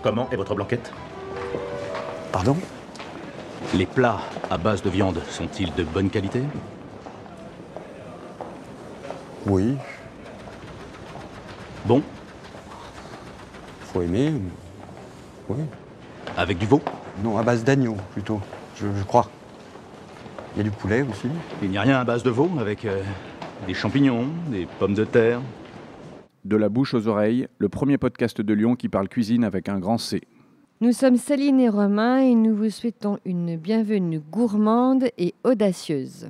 Comment est votre blanquette? Pardon? Les plats à base de viande sont-ils de bonne qualité? Oui, Bon, faut aimer. Oui. avec du veau? Non, à base d'agneau, plutôt, je crois. Il y a du poulet aussi. Il n'y a rien à base de veau avec des champignons, des pommes de terre? De la bouche aux oreilles, le premier podcast de Lyon qui parle cuisine avec un grand C. Nous sommes Céline et Romain et nous vous souhaitons une bienvenue gourmande et audacieuse.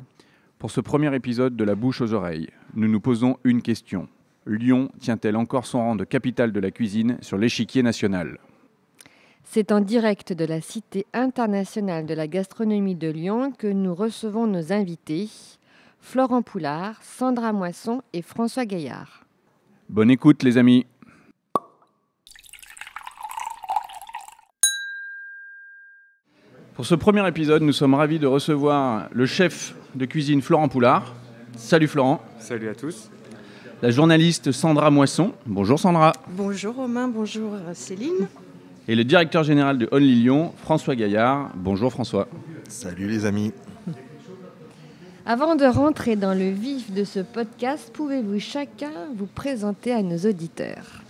Pour ce premier épisode de la bouche aux oreilles, nous nous posons une question. Lyon tient-elle encore son rang de capitale de la cuisine sur l'échiquier national? C'est en direct de la Cité internationale de la gastronomie de Lyon que nous recevons nos invités, Florent Poulard, Sandra Moisson et François Gaillard. Bonne écoute les amis. Pour ce premier épisode, nous sommes ravis de recevoir le chef de cuisine Florent Poulard. Salut Florent. Salut à tous. La journaliste Sandra Moisson. Bonjour Sandra. Bonjour Romain, bonjour Céline. Et le directeur général de Only Lyon, François Gaillard. Bonjour François. Salut les amis. Avant de rentrer dans le vif de ce podcast, pouvez-vous chacun vous présenter à nos auditeurs?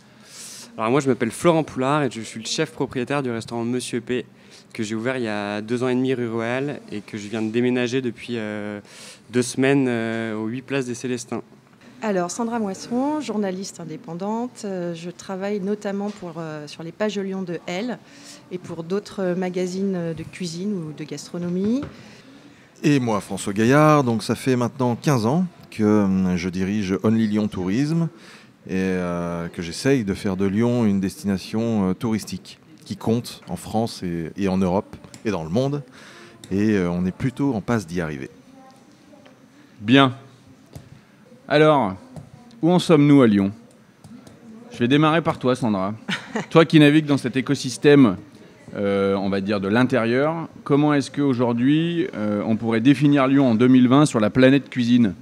Alors moi je m'appelle Florent Poulard et je suis le chef propriétaire du restaurant Monsieur P que j'ai ouvert il y a 2 ans et demi rue Royale et que je viens de déménager depuis 2 semaines aux 8 places des Célestins. Alors Sandra Moisson, journaliste indépendante. Je travaille notamment sur les pages de Lyon de Elle et pour d'autres magazines de cuisine ou de gastronomie. Et moi François Gaillard, donc ça fait maintenant 15 ans que je dirige Only Lyon Tourisme et que j'essaye de faire de Lyon une destination touristique qui compte en France et en Europe et dans le monde. Et on est plutôt en passe d'y arriver. Bien. Alors, où en sommes-nous à Lyon? Je vais démarrer par toi, Sandra. Toi qui navigues dans cet écosystème, on va dire de l'intérieur, comment est-ce qu'aujourd'hui, on pourrait définir Lyon en 2020 sur la planète cuisine?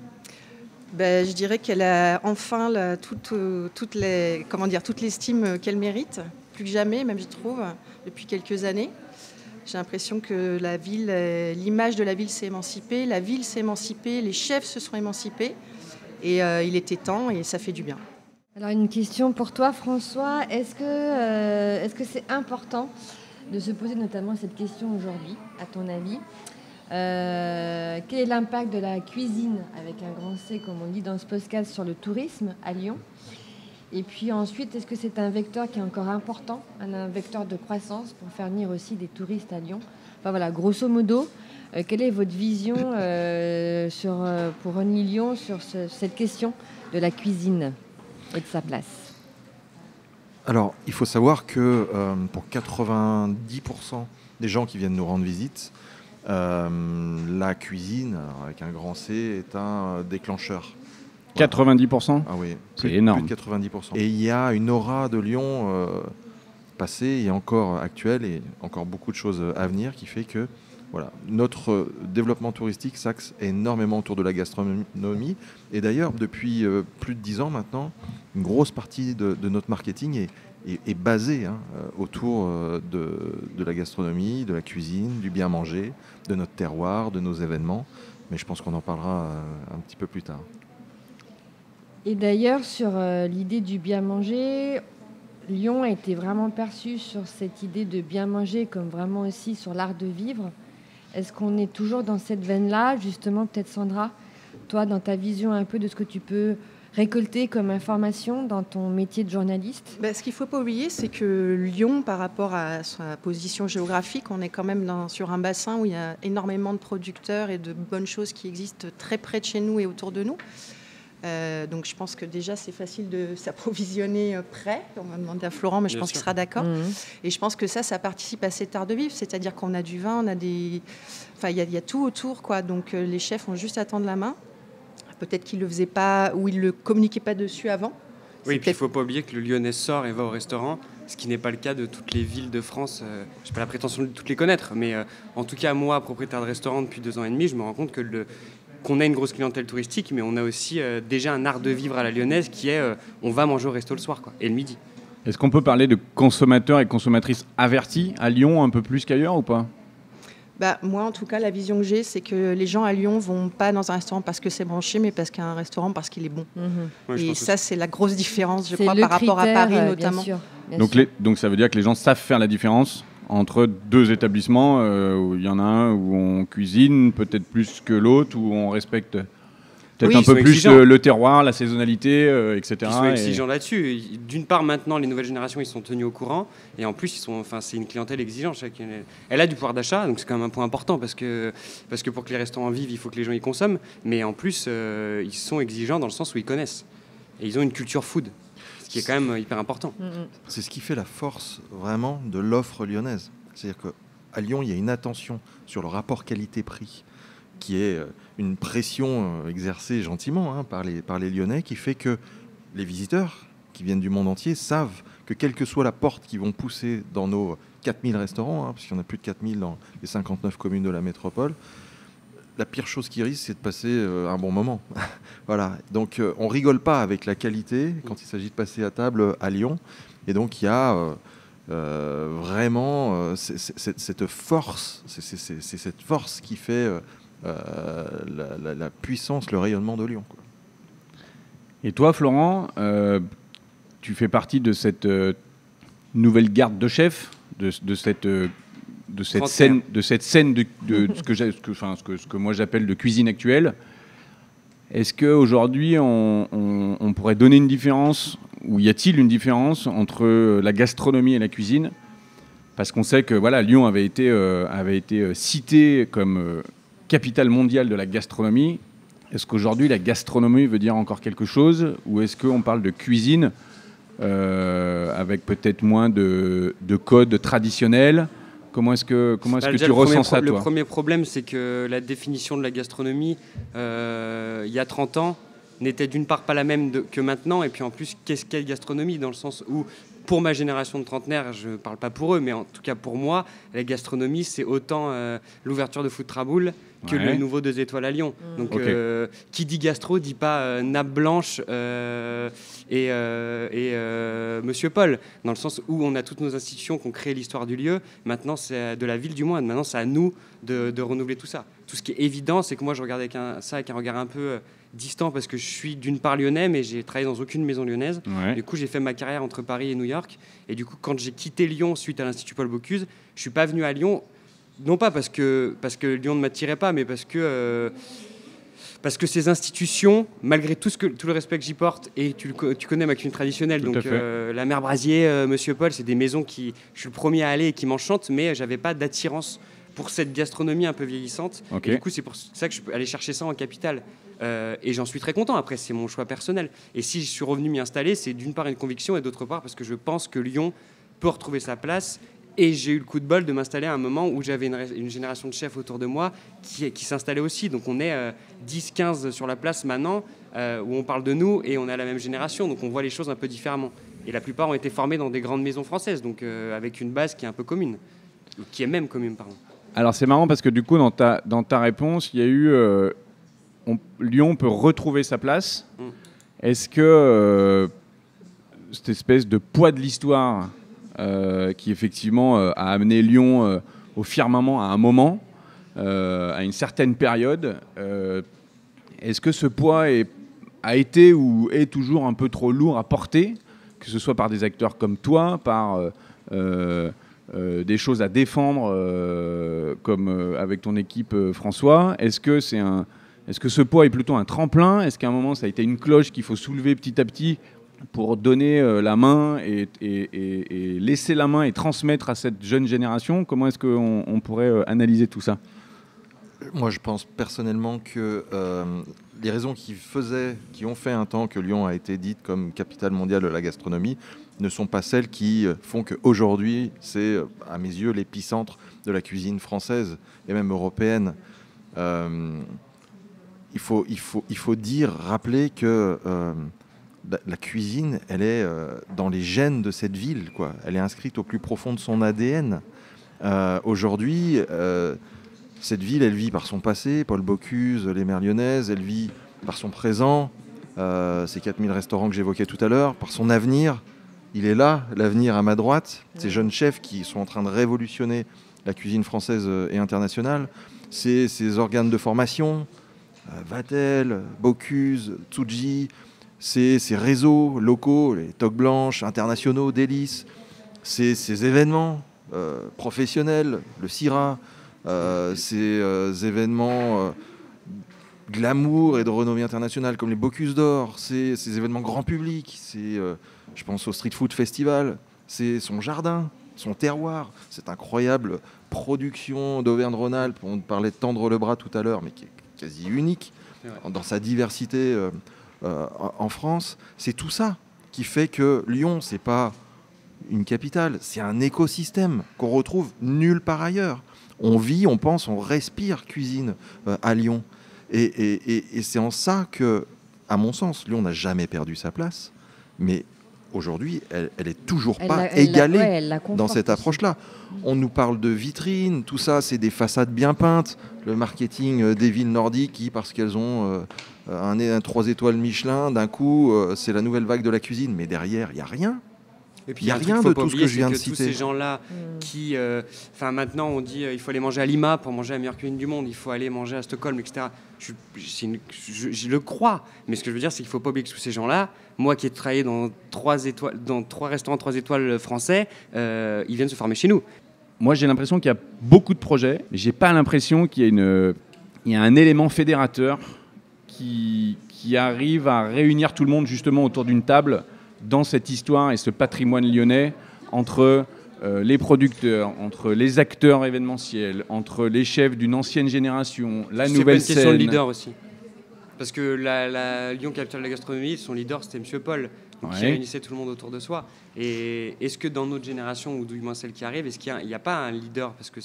Je dirais qu'elle a enfin toute l'estime qu'elle mérite, plus que jamais, même je trouve, depuis quelques années. J'ai l'impression que l'image de la ville s'est émancipée, la ville s'est émancipée, les chefs se sont émancipés. Et il était temps et ça fait du bien. Alors une question pour toi François, est-ce que c'est important de se poser notamment cette question aujourd'hui, à ton avis? Quel est l'impact de la cuisine, avec un grand C comme on dit dans ce podcast, sur le tourisme à Lyon? Et puis ensuite, est-ce que c'est un vecteur qui est encore important, un vecteur de croissance pour faire venir aussi des touristes à Lyon? Enfin voilà, grosso modo, quelle est votre vision pour Only Lyon sur cette question de la cuisine et de sa place? Alors il faut savoir que pour 90% des gens qui viennent nous rendre visite, la cuisine, avec un grand C, est un déclencheur. 90%? Ah oui, c'est énorme. Plus de 90%. Et il y a une aura de Lyon passée et encore actuelle et encore beaucoup de choses à venir qui fait que voilà, notre développement touristique s'axe énormément autour de la gastronomie. Et d'ailleurs, depuis plus de 10 ans maintenant, une grosse partie de notre marketing est basée autour de la gastronomie, de la cuisine, du bien manger, de notre terroir, de nos événements. Mais je pense qu'on en parlera un petit peu plus tard. Et d'ailleurs, sur l'idée du bien manger, Lyon a été vraiment perçu sur cette idée de bien manger comme vraiment aussi sur l'art de vivre. Est-ce qu'on est toujours dans cette veine-là? Justement, peut-être Sandra, toi, dans ta vision un peu de ce que tu peux récolter comme information dans ton métier de journaliste? Ce qu'il ne faut pas oublier, c'est que Lyon, par rapport à sa position géographique, on est quand même sur un bassin où il y a énormément de producteurs et de bonnes choses qui existent très près de chez nous et autour de nous. Donc je pense que déjà c'est facile de s'approvisionner prêt. On va demander à Florent, mais je pense qu'il sera d'accord. Et je pense que ça participe à cet art de vivre, c'est-à-dire qu'on a du vin, on a il y a tout autour, quoi. Donc les chefs ont juste à tendre la main. Peut-être qu'ils le faisaient pas ou ils le communiquaient pas dessus avant. Oui, et puis il ne faut pas oublier que le Lyonnais sort et va au restaurant, ce qui n'est pas le cas de toutes les villes de France. Je n'ai pas la prétention de toutes les connaître, mais en tout cas moi, propriétaire de restaurant depuis 2 ans et demi, je me rends compte qu'on a une grosse clientèle touristique, mais on a aussi déjà un art de vivre à la lyonnaise qui est on va manger au resto le soir, quoi, et le midi. Est-ce qu'on peut parler de consommateurs et consommatrices avertis à Lyon un peu plus qu'ailleurs ou pas ? Moi, en tout cas, la vision que j'ai, c'est que les gens à Lyon vont pas dans un restaurant parce que c'est branché, mais parce qu'il y a un restaurant parce qu'il est bon. Et ça, c'est la grosse différence, je crois, par rapport à Paris notamment. Bien sûr. Donc ça veut dire que les gens savent faire la différence entre deux établissements, où il y en a un où on cuisine peut-être plus que l'autre, où on respecte peut-être un peu plus le terroir, la saisonnalité, etc. Ils sont exigeants là-dessus. D'une part, maintenant, les nouvelles générations, ils sont tenus au courant. Et en plus, c'est une clientèle exigeante. Elle a du pouvoir d'achat, donc c'est quand même un point important parce que pour que les restaurants vivent, il faut que les gens y consomment. Mais en plus, ils sont exigeants dans le sens où ils connaissent. Et ils ont une culture food, ce qui est quand même hyper important. C'est ce qui fait la force vraiment de l'offre lyonnaise. C'est-à-dire qu'à Lyon, il y a une attention sur le rapport qualité-prix qui est une pression exercée gentiment par les Lyonnais, qui fait que les visiteurs qui viennent du monde entier savent que quelle que soit la porte qu'ils vont pousser dans nos 4000 restaurants, parce qu'il y en a plus de 4000 dans les 59 communes de la métropole, la pire chose qui risque, c'est de passer un bon moment. Voilà. Donc on rigole pas avec la qualité quand il s'agit de passer à table à Lyon. Et donc il y a vraiment cette force, c'est cette force qui fait la puissance, le rayonnement de Lyon, quoi. Et toi, Florent, tu fais partie de cette nouvelle garde de chef, de cette scène de ce que moi j'appelle de cuisine actuelle. Est-ce qu'aujourd'hui, on pourrait donner une différence, ou y a-t-il une différence entre la gastronomie et la cuisine ? Parce qu'on sait que Lyon avait été cité comme capitale mondiale de la gastronomie. Est-ce qu'aujourd'hui, la gastronomie veut dire encore quelque chose, ou est-ce qu'on parle de cuisine avec peut-être moins de codes traditionnels ? Comment est-ce que tu ressens ça, toi ? Le premier problème, c'est que la définition de la gastronomie, il y a 30 ans, n'était d'une part pas la même que maintenant, et puis en plus, qu'est-ce qu'est gastronomie ? Dans le sens où, pour ma génération de trentenaires, je ne parle pas pour eux, mais en tout cas pour moi, la gastronomie, c'est autant l'ouverture de Food Traboul que le nouveau 2 étoiles à Lyon. Donc, qui dit gastro dit pas nappe blanche et Monsieur Paul, dans le sens où on a toutes nos institutions qui ont créé l'histoire du lieu. Maintenant, c'est de la ville du moins. Maintenant, c'est à nous de renouveler tout ça. Tout ce qui est évident, c'est que moi, je regarde ça avec un regard un peu distant, parce que je suis d'une part lyonnais, mais j'ai travaillé dans aucune maison lyonnaise. Du coup, j'ai fait ma carrière entre Paris et New York. Et du coup, quand j'ai quitté Lyon suite à l'Institut Paul Bocuse, je suis pas venu à Lyon, non pas parce que Lyon ne m'attirait pas, mais parce que ces institutions, malgré tout le respect que j'y porte, et tu connais ma cuisine traditionnelle, donc la Mère Brasier, Monsieur Paul, c'est des maisons je suis le premier à aller et qui m'enchantent, mais j'avais pas d'attirance pour cette gastronomie un peu vieillissante. Et du coup, c'est pour ça que je peux aller chercher ça en capitale. Et j'en suis très content. Après, c'est mon choix personnel. Et si je suis revenu m'y installer, c'est d'une part une conviction, et d'autre part parce que je pense que Lyon peut retrouver sa place. Et j'ai eu le coup de bol de m'installer à un moment où j'avais une génération de chefs autour de moi qui s'installait aussi. Donc on est 10-15 sur la place maintenant, où on parle de nous, et on est à la même génération. Donc on voit les choses un peu différemment. Et la plupart ont été formés dans des grandes maisons françaises, donc avec une base qui est un peu commune. Qui est même commune, pardon. Alors c'est marrant parce que du coup, dans ta réponse, il y a eu... Lyon peut retrouver sa place. Est-ce que cette espèce de poids de l'histoire qui effectivement a amené Lyon au firmament à un moment, à une certaine période, est-ce que ce poids a été ou est toujours un peu trop lourd à porter, que ce soit par des acteurs comme toi, par des choses à défendre comme avec ton équipe François ? Est-ce que ce poids est plutôt un tremplin ? Est-ce qu'à un moment ça a été une cloche qu'il faut soulever petit à petit pour donner la main et laisser la main et transmettre à cette jeune génération ? Comment est-ce qu'on pourrait analyser tout ça ? Moi, je pense personnellement que les raisons qui ont fait un temps que Lyon a été dite comme capitale mondiale de la gastronomie ne sont pas celles qui font qu'aujourd'hui, c'est, à mes yeux, l'épicentre de la cuisine française et même européenne. Il faut rappeler que la cuisine, elle est dans les gènes de cette ville, quoi. Elle est inscrite au plus profond de son ADN. Aujourd'hui, cette ville, elle vit par son passé, Paul Bocuse, les Mères lyonnaises, elle vit par son présent, ces 4000 restaurants que j'évoquais tout à l'heure, par son avenir, il est là, l'avenir à ma droite. Ces jeunes chefs qui sont en train de révolutionner la cuisine française et internationale. Ces organes de formation, Vatel, Bocuse, Tsuji, ces réseaux locaux, les toques blanches, internationaux, délices, ces événements professionnels, le CIRA, ces événements glamour et de renommée internationale comme les Bocuse d'Or, ces événements grand public, je pense au Street Food Festival, c'est son jardin, son terroir, cette incroyable production d'Auvergne-Rhône-Alpes. On parlait de Tendre le bras tout à l'heure, mais qui est quasi unique dans sa diversité en France. C'est tout ça qui fait que Lyon, c'est pas une capitale, c'est un écosystème qu'on retrouve nulle part ailleurs. On vit, on pense, on respire cuisine à Lyon. Et c'est en ça que, à mon sens, Lyon n'a jamais perdu sa place, mais aujourd'hui, elle est toujours pas égalée dans cette approche-là. On nous parle de vitrines, tout ça, c'est des façades bien peintes. Le marketing des villes nordiques qui, parce qu'elles ont un 3 étoiles Michelin, d'un coup, c'est la nouvelle vague de la cuisine. Mais derrière, il n'y a rien. Et puis il n'y a rien de tout ce que je viens de citer. Tous ces gens-là qui... maintenant, on dit il faut aller manger à Lima pour manger la meilleure cuisine du monde, il faut aller manger à Stockholm, etc. Je le crois. Mais ce que je veux dire, c'est qu'il ne faut pas oublier que tous ces gens-là, moi qui ai travaillé dans 3 restaurants 3 étoiles français, ils viennent se former chez nous. Moi, j'ai l'impression qu'il y a beaucoup de projets, mais je n'ai pas l'impression qu'il y a un élément fédérateur qui arrive à réunir tout le monde justement autour d'une table dans cette histoire et ce patrimoine lyonnais entre les producteurs, entre les acteurs événementiels, entre les chefs d'une ancienne génération, la nouvelle scène. C'est une question de leader aussi. Parce que la Lyon, capitale de la gastronomie, son leader, c'était M. Paul, qui réunissait tout le monde autour de soi. Et est-ce que dans notre génération, ou du moins celle qui arrive, est-ce qu'il n'y a pas un leader? Parce que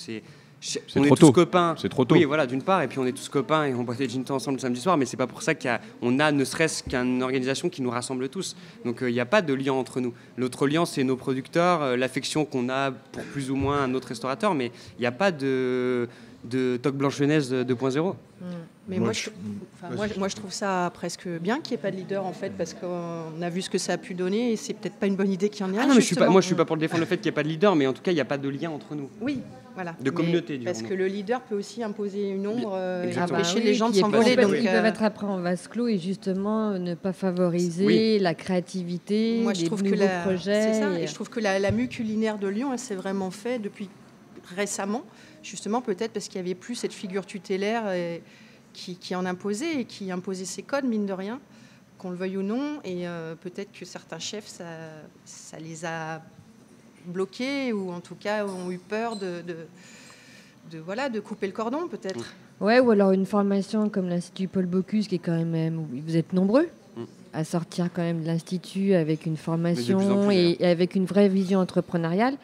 on est tous copains. C'est trop tôt. Oui, voilà, d'une part, et puis on est tous copains et on boit des gin ensemble le samedi soir, mais c'est pas pour ça qu'on a ne serait-ce qu'une organisation qui nous rassemble tous. Donc il n'y a pas de lien entre nous. L'autre lien, c'est nos producteurs, l'affection qu'on a pour plus ou moins un autre restaurateur, mais il n'y a pas de toque blanche jeunesse 2.0. Mais moi, je trouve ça presque bien qu'il n'y ait pas de leader, en fait, parce qu'on a vu ce que ça a pu donner et c'est peut-être pas une bonne idée qu'il y en ait un. Non, mais je suis pas pour le défendre le fait qu'il n'y ait pas de leader, mais en tout cas, il n'y a pas de lien entre nous. Oui, voilà. De communauté, parce que le leader peut aussi imposer une ombre et Exactement. empêcher les gens de s'envoler. Donc, ils peuvent être après en vase clos et justement ne pas favoriser la créativité, moi, je trouve nouveaux que projets. C'est ça, et je trouve que la mue culinaire de Lyon, elle s'est vraiment faite depuis récemment, justement peut-être parce qu'il n'y avait plus cette figure tutélaire qui en imposait et qui imposait ses codes, mine de rien, qu'on le veuille ou non. Et peut-être que certains chefs, ça les a bloqués ou en tout cas ont eu peur de couper le cordon, peut-être. Ouais, ou alors une formation comme l'Institut Paul Bocuse, qui est quand même... Vous êtes nombreux à sortir quand même de l'Institut avec une formation et avec une vraie vision entrepreneuriale.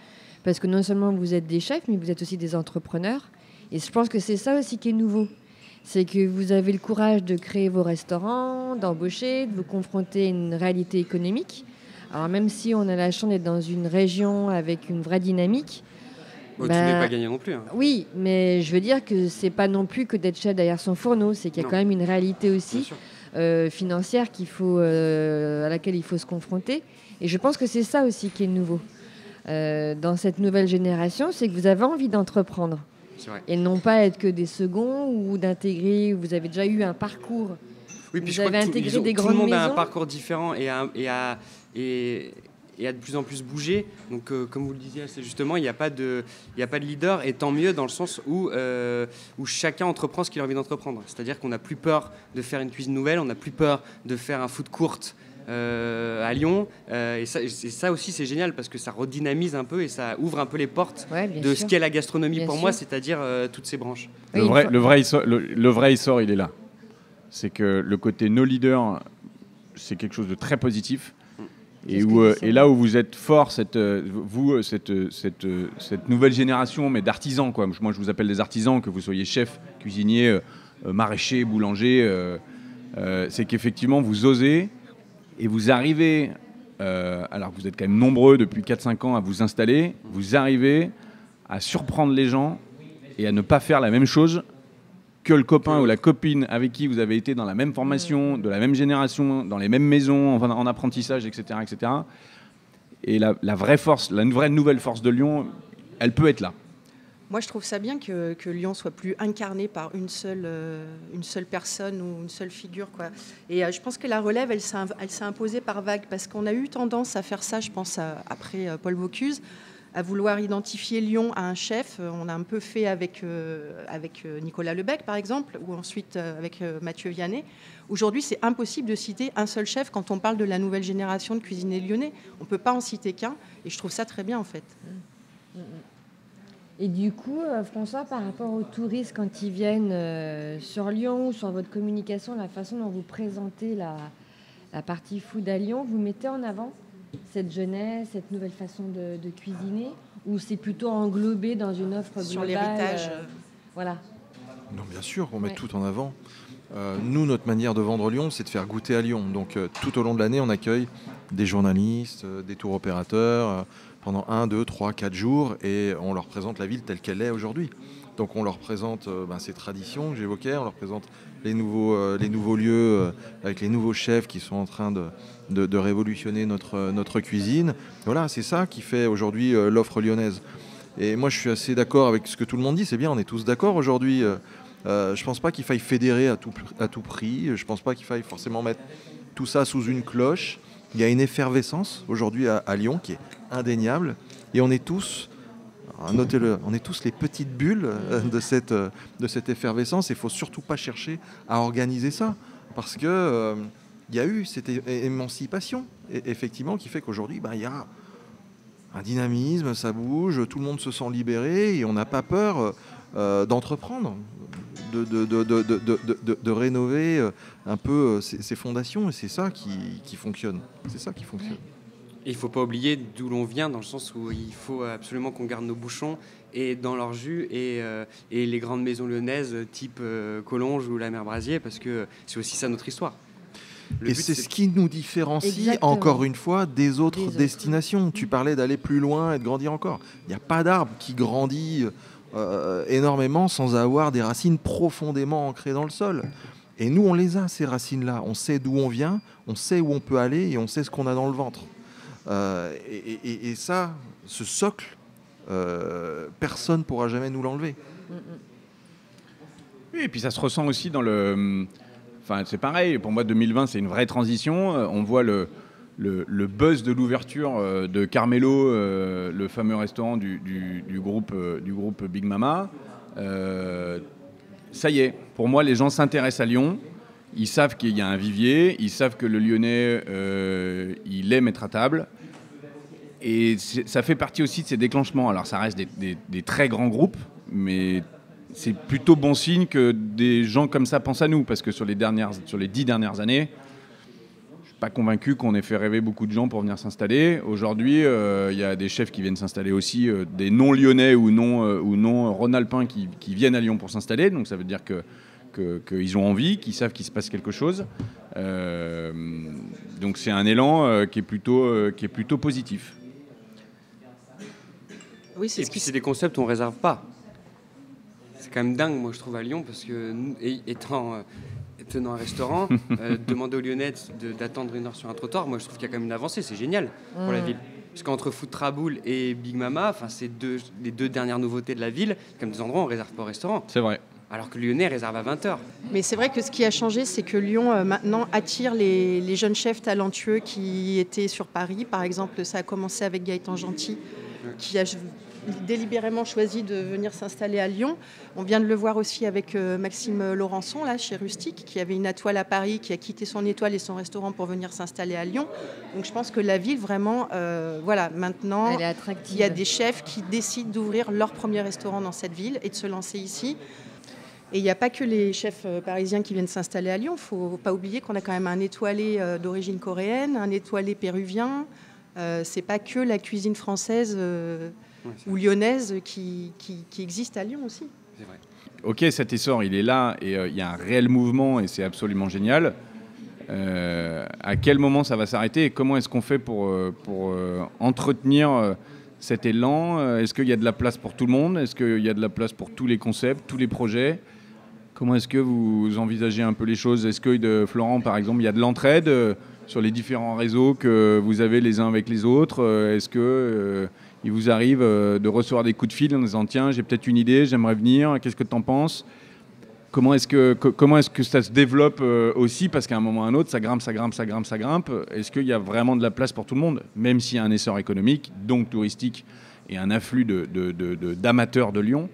Parce que non seulement vous êtes des chefs, mais vous êtes aussi des entrepreneurs. Et je pense que c'est ça aussi qui est nouveau. C'est que vous avez le courage de créer vos restaurants, d'embaucher, de vous confronter à une réalité économique. Alors même si on a la chance d'être dans une région avec une vraie dynamique... Tout n'est pas gagné non plus. Oui, mais je veux dire que c'est pas non plus que d'être chef derrière son fourneau. C'est qu'il y a quand même une réalité aussi financière à laquelle il faut se confronter. Et je pense que c'est ça aussi qui est nouveau. Dans cette nouvelle génération, c'est que vous avez envie d'entreprendre et non pas être que des seconds ou d'intégrer. Vous avez déjà eu un parcours. Oui, puis vous avez intégré des grandes maisons. Tout le monde a un parcours différent et a de plus en plus bougé. Donc, comme vous le disiez, c'est justement, il n'y a pas de leader, et tant mieux dans le sens où chacun entreprend ce qu'il a envie d'entreprendre. C'est-à-dire qu'on n'a plus peur de faire une cuisine nouvelle, on n'a plus peur de faire un food court à Lyon, et ça aussi c'est génial parce que ça redynamise un peu et ça ouvre un peu les portes de ce qu'est la gastronomie pour moi, c'est-à-dire toutes ces branches. Le vrai essor, il est là. C'est que le côté no leader, c'est quelque chose de très positif. Et là où vous êtes fort, cette nouvelle génération, mais d'artisans, quoi. Moi, je vous appelle des artisans, que vous soyez chef, cuisinier, maraîcher, boulanger, c'est qu'effectivement, vous osez et vous arrivez, alors que vous êtes quand même nombreux depuis 4-5 ans à vous installer, vous arrivez à surprendre les gens et à ne pas faire la même chose que le copain ou la copine avec qui vous avez été dans la même formation, de la même génération, dans les mêmes maisons, en apprentissage, etc., etc. Et la vraie force, la vraie nouvelle force de Lyon, elle peut être là. Moi, je trouve ça bien que Lyon soit plus incarné par une seule personne ou une seule figure, quoi. Et je pense que la relève, elle s'est imposée par vagues, parce qu'on a eu tendance à faire ça, je pense, après Paul Bocuse, à vouloir identifier Lyon à un chef. On a un peu fait avec Nicolas Lebec, par exemple, ou ensuite avec Mathieu Vianney. Aujourd'hui, c'est impossible de citer un seul chef quand on parle de la nouvelle génération de cuisiniers lyonnais. On ne peut pas en citer qu'un, et je trouve ça très bien, en fait. Et du coup, François, par rapport aux touristes, quand ils viennent sur Lyon ou sur votre communication, la façon dont vous présentez la partie food à Lyon, vous mettez en avant cette jeunesse, cette nouvelle façon de cuisiner, ou c'est plutôt englobé dans une offre globale sur l'héritage Voilà. Non, bien sûr, on met tout en avant. Nous, notre manière de vendre Lyon, c'est de faire goûter à Lyon. Donc, tout au long de l'année, on accueille des journalistes, des tours opérateurs, pendant 1, 2, 3, 4 jours, et on leur présente la ville telle qu'elle est aujourd'hui. Donc on leur présente ces traditions que j'évoquais, on leur présente les nouveaux lieux avec les nouveaux chefs qui sont en train de révolutionner notre cuisine. Voilà, c'est ça qui fait aujourd'hui l'offre lyonnaise. Et moi je suis assez d'accord avec ce que tout le monde dit, c'est bien, on est tous d'accord aujourd'hui. Je ne pense pas qu'il faille fédérer à tout prix, je ne pense pas qu'il faille forcément mettre tout ça sous une cloche. Il y a une effervescence aujourd'hui à Lyon qui est indéniable, et on est tous, notez-le, on est tous les petites bulles de cette effervescence. Il ne faut surtout pas chercher à organiser ça, parce que il y a eu cette émancipation, effectivement, qui fait qu'aujourd'hui, il y a un dynamisme, ça bouge, tout le monde se sent libéré, et on n'a pas peur d'entreprendre, de rénover un peu ces fondations, et c'est ça qui fonctionne. C'est ça qui fonctionne. Et il ne faut pas oublier d'où l'on vient, dans le sens où il faut absolument qu'on garde nos bouchons et dans leur jus, et les grandes maisons lyonnaises type Collonges ou la Mère Brasier, parce que c'est aussi ça notre histoire. Et c'est ce qui nous différencie, encore une fois, des autres destinations. Tu parlais d'aller plus loin et de grandir encore. Il n'y a pas d'arbre qui grandit énormément sans avoir des racines profondément ancrées dans le sol. Et nous, on les a, ces racines-là. On sait d'où on vient, on sait où on peut aller, et on sait ce qu'on a dans le ventre. Et ça, ce socle, personne ne pourra jamais nous l'enlever. Oui, et puis ça se ressent aussi dans le... Enfin, c'est pareil, pour moi 2020 c'est une vraie transition. On voit le buzz de l'ouverture de Carmelo, le fameux restaurant du groupe Big Mama. Ça y est, pour moi les gens s'intéressent à Lyon. Ils savent qu'il y a un vivier, ils savent que le Lyonnais, il aime être à table. Et ça fait partie aussi de ces déclenchements. Alors ça reste des très grands groupes, mais c'est plutôt bon signe que des gens comme ça pensent à nous, parce que sur les 10 dernières années, je ne suis pas convaincu qu'on ait fait rêver beaucoup de gens pour venir s'installer. Aujourd'hui, il y a des chefs qui viennent s'installer aussi, des non-lyonnais ou non rhône-alpins qui viennent à Lyon pour s'installer. Donc ça veut dire qu'ils ont envie, qu'ils savent qu'il se passe quelque chose. Donc c'est un élan qui est plutôt positif. Oui, et puis c'est des concepts qu'on ne réserve pas. C'est quand même dingue, moi je trouve, à Lyon, parce que tenant un restaurant, demander aux Lyonnais d'attendre 1 heure sur un trottoir, moi je trouve qu'il y a quand même une avancée, c'est génial pour la ville. Parce qu'entre Food Traboul et Big Mama, c'est les deux dernières nouveautés de la ville, comme des endroits où on ne réserve pas au restaurant. C'est vrai. Alors que le Lyonnais réserve à 20h. Mais c'est vrai que ce qui a changé, c'est que Lyon, maintenant, attire les jeunes chefs talentueux qui étaient sur Paris. Par exemple, ça a commencé avec Gaëtan Gentil, qui a délibérément choisi de venir s'installer à Lyon. On vient de le voir aussi avec Maxime Laurençon, là, chez Rustique, qui avait une étoile à Paris, qui a quitté son étoile et son restaurant pour venir s'installer à Lyon. Donc je pense que la ville, vraiment, maintenant, elle est attractive. Il y a des chefs qui décident d'ouvrir leur premier restaurant dans cette ville et de se lancer ici. Et il n'y a pas que les chefs parisiens qui viennent s'installer à Lyon. Il ne faut pas oublier qu'on a quand même un étoilé d'origine coréenne, un étoilé péruvien. Ce n'est pas que la cuisine française ou lyonnaise qui existe à Lyon aussi. C'est vrai. Ok, cet essor, il est là, et il y a un réel mouvement, et c'est absolument génial. À quel moment ça va s'arrêter, et comment est-ce qu'on fait pour entretenir cet élan? Est-ce qu'il y a de la place pour tout le monde? Est-ce qu'il y a de la place pour tous les concepts, tous les projets? Comment est-ce que vous envisagez un peu les choses? Est-ce que, Florent, par exemple, il y a de l'entraide sur les différents réseaux que vous avez les uns avec les autres? Est-ce que il vous arrive de recevoir des coups de fil en disant tiens, j'ai peut-être une idée, j'aimerais venir, qu'est-ce que tu en penses? Comment est-ce que ça se développe aussi? Parce qu'à un moment ou à un autre, ça grimpe. Est-ce qu'il y a vraiment de la place pour tout le monde? Même s'il y a un essor économique, donc touristique, et un afflux d'amateurs de Lyon,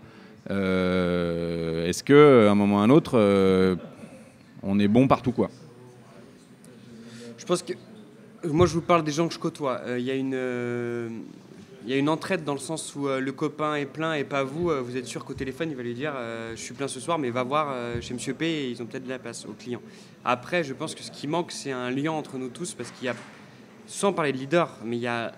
est-ce qu'à un moment ou à un autre, on est bon partout, quoi? Je pense que moi, je vous parle des gens que je côtoie. Il y a une entraide dans le sens où le copain est plein et pas vous. Vous êtes sûr qu'au téléphone, il va lui dire je suis plein ce soir, mais va voir chez Monsieur P et ils ont peut-être de la place aux clients. Après, je pense que ce qui manque, c'est un lien entre nous tous parce qu'il y a, sans parler de leader, mais il y a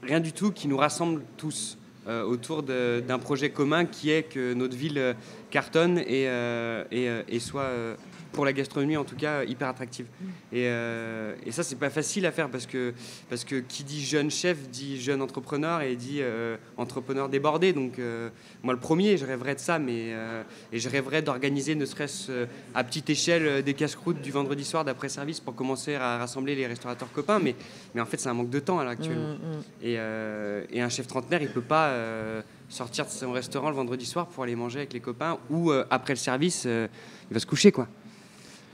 rien du tout qui nous rassemble tous autour d'un projet commun qui est que notre ville cartonne et soit, pour la gastronomie en tout cas, hyper attractive. Et ça, c'est pas facile à faire parce que qui dit jeune chef dit jeune entrepreneur et dit entrepreneur débordé. Donc moi, le premier, je rêverais de ça, et je rêverais d'organiser ne serait-ce à petite échelle des casse-croûtes du vendredi soir d'après-service pour commencer à rassembler les restaurateurs copains. Mais en fait, c'est un manque de temps à l'heure actuellement. Et un chef trentenaire, il peut pas sortir de son restaurant le vendredi soir pour aller manger avec les copains ou après le service, il va se coucher, quoi.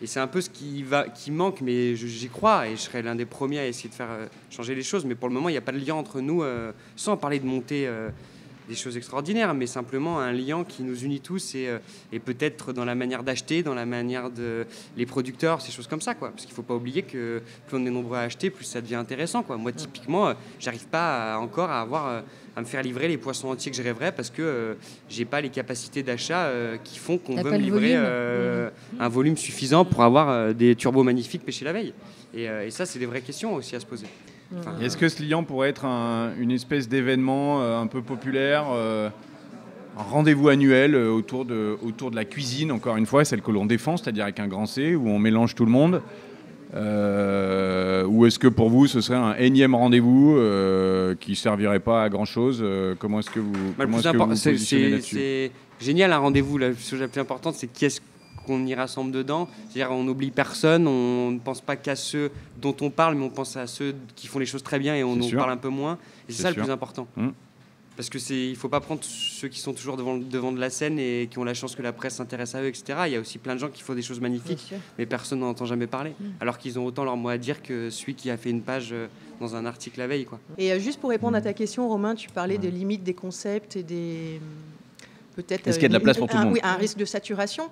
Et c'est un peu ce qui manque, mais j'y crois et je serai l'un des premiers à essayer de faire changer les choses. Mais pour le moment, il n'y a pas de lien entre nous, sans parler de monter des choses extraordinaires, mais simplement un lien qui nous unit tous et peut-être dans la manière d'acheter, dans la manière de les producteurs, ces choses comme ça, quoi. Parce qu'il ne faut pas oublier que plus on est nombreux à acheter, plus ça devient intéressant, quoi. Moi, typiquement, j'arrive pas encore à me faire livrer les poissons entiers que je rêverais parce que j'ai pas les capacités d'achat qui font qu'on veut me livrer un volume suffisant pour avoir des turbos magnifiques pêchés la veille. Et ça, c'est des vraies questions aussi à se poser. Enfin, est-ce que ce Lyon pourrait être une espèce d'événement un peu populaire, un rendez-vous annuel autour de la cuisine, encore une fois, celle que l'on défend, c'est-à-dire avec un grand C, où on mélange tout le monde? Ou est-ce que pour vous ce serait un énième rendez-vous qui ne servirait pas à grand chose? Comment est-ce que vous positionnez là-dessus? C'est génial un rendez-vous. La chose la plus importante, c'est qui est-ce qu'on y rassemble dedans. C'est-à-dire on n'oublie personne, on ne pense pas qu'à ceux dont on parle, mais on pense à ceux qui font les choses très bien et on nous parle un peu moins. Et c'est ça le plus important. Parce qu'il ne faut pas prendre ceux qui sont toujours devant de la scène et qui ont la chance que la presse s'intéresse à eux, etc. Il y a aussi plein de gens qui font des choses magnifiques, mais personne n'en entend jamais parler. Alors qu'ils ont autant leur mot à dire que celui qui a fait une page dans un article la veille, quoi. Et juste pour répondre à ta question, Romain, tu parlais des limites des concepts et des... Peut-être, est-ce qu'il y a de la place pour tout le monde? Oui, un risque de saturation.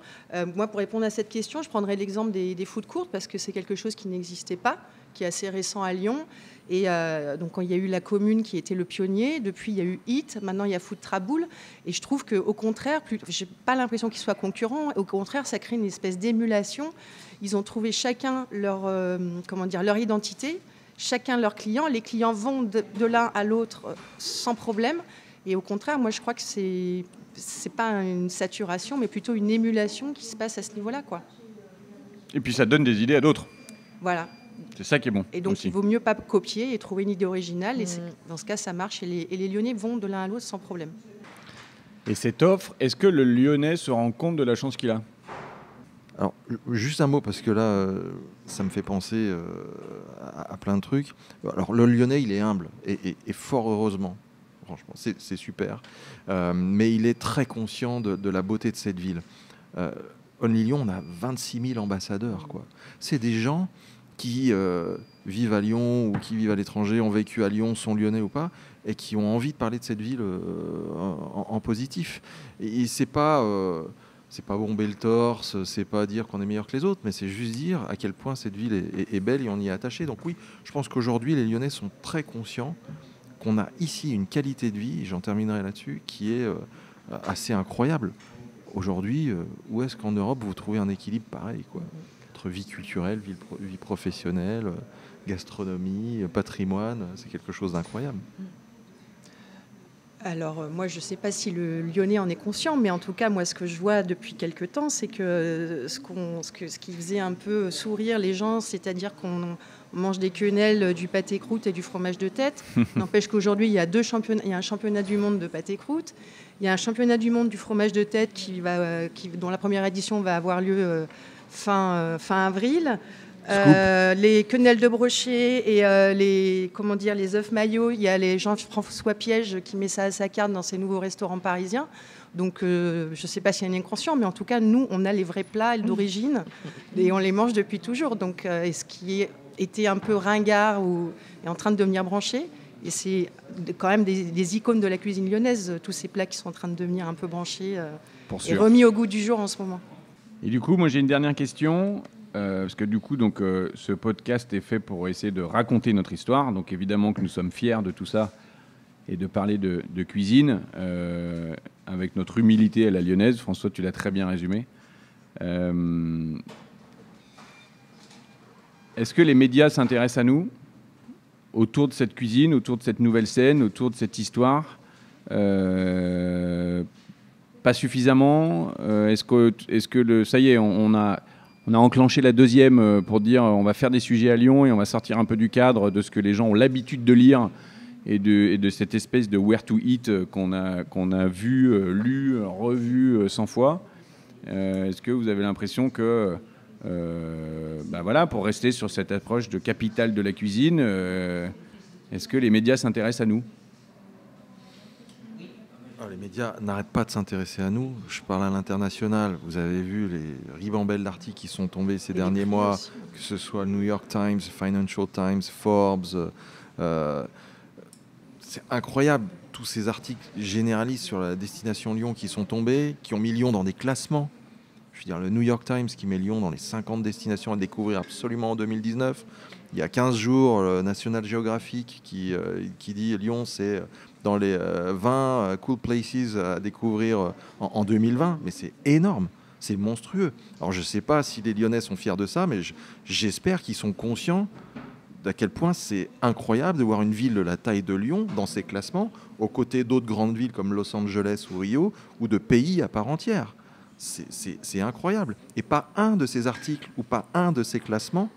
Moi, pour répondre à cette question, je prendrais l'exemple des food courts parce que c'est quelque chose qui n'existait pas, qui est assez récent à Lyon. Et donc, quand il y a eu la commune qui était le pionnier, depuis, il y a eu HIT, maintenant, il y a Food Traboul. Et je trouve qu'au contraire, je n'ai pas l'impression qu'ils soient concurrents. Au contraire, ça crée une espèce d'émulation. Ils ont trouvé chacun leur identité, chacun leur client. Les clients vont de l'un à l'autre sans problème. Et au contraire, moi, je crois que c'est pas une saturation, mais plutôt une émulation qui se passe à ce niveau-là, quoi. Et puis ça donne des idées à d'autres. Voilà. C'est ça qui est bon. Et donc, aussi. il vaut mieux pas copier et trouver une idée originale. Et dans ce cas, ça marche. Et les Lyonnais vont de l'un à l'autre sans problème. Et cette offre, est-ce que le Lyonnais se rend compte de la chance qu'il a? Alors, juste un mot, parce que là, ça me fait penser à plein de trucs. Alors, le Lyonnais, il est humble, et fort heureusement. Franchement, c'est super. Mais il est très conscient de la beauté de cette ville. Only Lyon, on a 26 000 ambassadeurs, quoi. C'est des gens qui vivent à Lyon ou qui vivent à l'étranger, ont vécu à Lyon, sont lyonnais ou pas, et qui ont envie de parler de cette ville en positif. Et c'est pas bomber le torse, c'est pas dire qu'on est meilleur que les autres, mais c'est juste dire à quel point cette ville est belle et on y est attaché. Donc oui, je pense qu'aujourd'hui, les Lyonnais sont très conscients qu'on a ici une qualité de vie, et j'en terminerai là-dessus, qui est assez incroyable. Aujourd'hui, où est-ce qu'en Europe vous trouvez un équilibre pareil, quoi, entre vie culturelle, vie professionnelle, gastronomie, patrimoine? C'est quelque chose d'incroyable. Alors, moi, je ne sais pas si le Lyonnais en est conscient, mais en tout cas, moi, ce que je vois depuis quelque temps, c'est que ce qui faisait un peu sourire les gens, c'est-à-dire qu'on mange des quenelles, du pâté croûte et du fromage de tête. N'empêche qu'aujourd'hui, il y a un championnat du monde de pâté croûte. Il y a un championnat du monde du fromage de tête dont la première édition va avoir lieu fin avril. Les quenelles de brochet et les œufs maillots, il y a les Jean-François Piège qui met ça à sa carte dans ses nouveaux restaurants parisiens. Donc, je ne sais pas s'il y a un inconscient, mais en tout cas, nous, on a les vrais plats d'origine et on les mange depuis toujours. Donc, ce qui était un peu ringard est en train de devenir branché. Et c'est quand même des icônes de la cuisine lyonnaise, tous ces plats qui sont en train de devenir un peu branchés et remis au goût du jour en ce moment. Et du coup, moi, j'ai une dernière question. Parce que du coup, ce podcast est fait pour essayer de raconter notre histoire. Donc évidemment que nous sommes fiers de tout ça et de parler de cuisine avec notre humilité à la lyonnaise. François, tu l'as très bien résumé. Est-ce que les médias s'intéressent à nous autour de cette cuisine, autour de cette nouvelle scène, autour de cette histoire? Pas suffisamment. Est-ce que ça y est, on a enclenché la deuxième pour dire on va faire des sujets à Lyon et on va sortir un peu du cadre de ce que les gens ont l'habitude de lire et de cette espèce de where to eat qu'on a vu, lu, revu 100 fois. Est-ce que vous avez l'impression que, pour rester sur cette approche de capitale de la cuisine, est-ce que les médias s'intéressent à nous ? Les médias n'arrêtent pas de s'intéresser à nous. Je parle à l'international. Vous avez vu les ribambelles d'articles qui sont tombés ces derniers mois, que ce soit le New York Times, Financial Times, Forbes. C'est incroyable, tous ces articles généralistes sur la destination Lyon qui sont tombés, qui ont mis Lyon dans des classements. Je veux dire, le New York Times qui met Lyon dans les 50 destinations à découvrir absolument en 2019. Il y a 15 jours, le National Geographic qui dit Lyon, c'est dans les 20 cool places à découvrir en 2020. Mais c'est énorme, c'est monstrueux. Alors je ne sais pas si les Lyonnais sont fiers de ça, mais j'espère qu'ils sont conscients d'à quel point c'est incroyable de voir une ville de la taille de Lyon dans ces classements, aux côtés d'autres grandes villes comme Los Angeles ou Rio, ou de pays à part entière. C'est incroyable. Et pas un de ces articles ou pas un de ces classements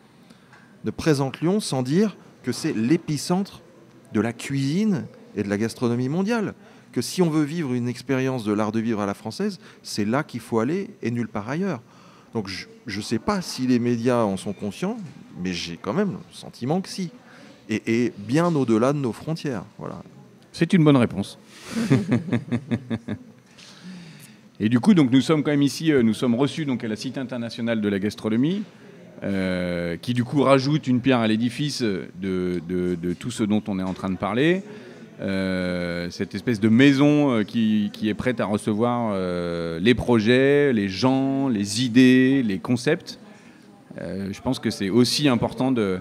ne présente Lyon sans dire que c'est l'épicentre de la cuisine et de la gastronomie mondiale. Que si on veut vivre une expérience de l'art de vivre à la française, c'est là qu'il faut aller et nulle part ailleurs. Donc je ne sais pas si les médias en sont conscients, mais j'ai quand même le sentiment que si. Et bien au-delà de nos frontières. Voilà. C'est une bonne réponse. Et du coup, donc, nous sommes quand même ici, nous sommes reçus donc, à la Cité internationale de la gastronomie, qui du coup rajoute une pierre à l'édifice de tout ce dont on est en train de parler. Cette espèce de maison qui est prête à recevoir les projets, les gens, les idées, les concepts. Je pense que c'est aussi important de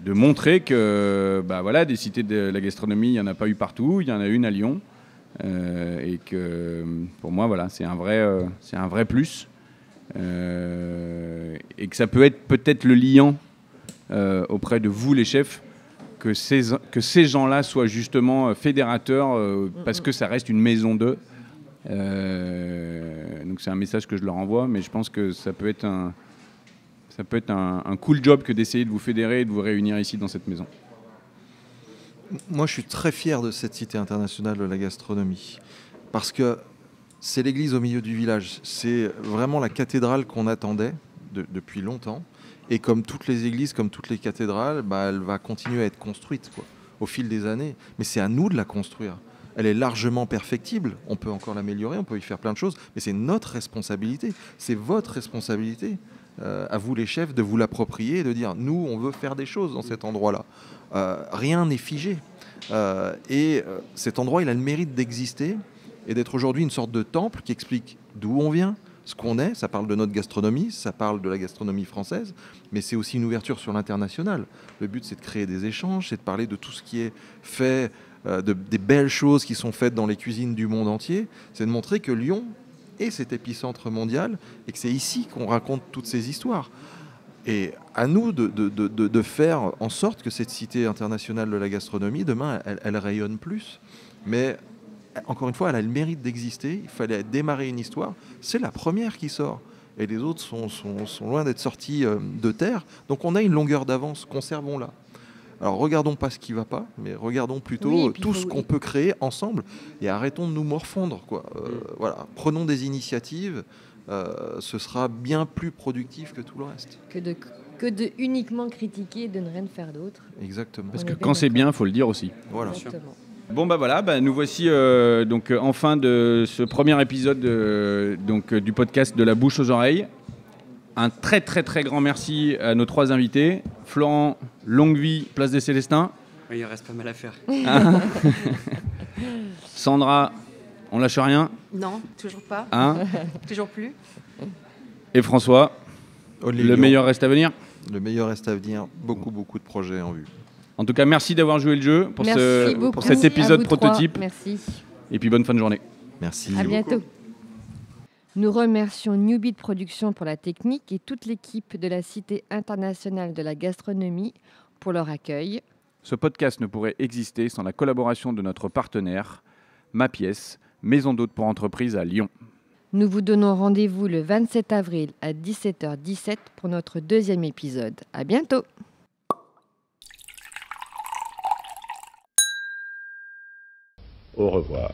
montrer que des cités de la gastronomie, il n'y en a pas eu partout, il y en a une à Lyon. Et que pour moi, c'est un vrai plus. Et que ça peut être peut-être le liant auprès de vous, les chefs, que ces gens-là soient justement fédérateurs parce que ça reste une maison d'eux. Donc c'est un message que je leur envoie, mais je pense que ça peut être un cool job que d'essayer de vous fédérer et de vous réunir ici dans cette maison. Moi, je suis très fier de cette Cité internationale de la gastronomie parce que c'est l'église au milieu du village. C'est vraiment la cathédrale qu'on attendait depuis longtemps. Et comme toutes les églises, comme toutes les cathédrales, elle va continuer à être construite au fil des années. Mais c'est à nous de la construire. Elle est largement perfectible. On peut encore l'améliorer, on peut y faire plein de choses. Mais c'est notre responsabilité. C'est votre responsabilité, à vous les chefs, de vous l'approprier et de dire « nous, on veut faire des choses dans cet endroit-là ». Rien n'est figé. Cet endroit, il a le mérite d'exister et d'être aujourd'hui une sorte de temple qui explique d'où on vient, ce qu'on est. Ça parle de notre gastronomie, ça parle de la gastronomie française, mais c'est aussi une ouverture sur l'international. Le but, c'est de créer des échanges, c'est de parler de tout ce qui est fait, des belles choses qui sont faites dans les cuisines du monde entier. C'est de montrer que Lyon est cet épicentre mondial et que c'est ici qu'on raconte toutes ces histoires. Et à nous de faire en sorte que cette Cité internationale de la gastronomie, demain, elle rayonne plus. Mais encore une fois, elle a le mérite d'exister. Il fallait démarrer une histoire. C'est la première qui sort. Et les autres sont loin d'être sortis de terre. Donc on a une longueur d'avance. Conservons-la. Alors regardons pas ce qui ne va pas, mais regardons plutôt tout ce qu'on peut créer ensemble. Et arrêtons de nous morfondre. Voilà. Prenons des initiatives. ce sera bien plus productif que tout le reste. Que de uniquement critiquer et de ne rien faire d'autre. Exactement. Parce On que est bien quand c'est d'accord. bien, il faut le dire aussi. Voilà. Exactement. Bon bah voilà, nous voici donc en fin de ce premier épisode du podcast de la bouche aux oreilles. Un très très très grand merci à nos 3 invités. Florent, longue vie, place des Célestins. Oui, il reste pas mal à faire. Sandra, on lâche rien. Non, toujours pas. Hein Toujours plus. Et François, Only le Lyon. meilleur reste à venir. Le meilleur reste à venir. Beaucoup de projets en vue. En tout cas, merci d'avoir joué le jeu pour, Merci beaucoup pour cet à épisode vous trois. prototype. Merci. Et puis bonne fin de journée. Merci. À bientôt. Nous remercions Newbeat Productions pour la technique et toute l'équipe de la Cité internationale de la gastronomie pour leur accueil. Ce podcast ne pourrait exister sans la collaboration de notre partenaire, Ma Pièce, maison d'hôtes pour entreprises à Lyon. Nous vous donnons rendez-vous le 27 avril à 17h17 pour notre 2e épisode. À bientôt. Au revoir.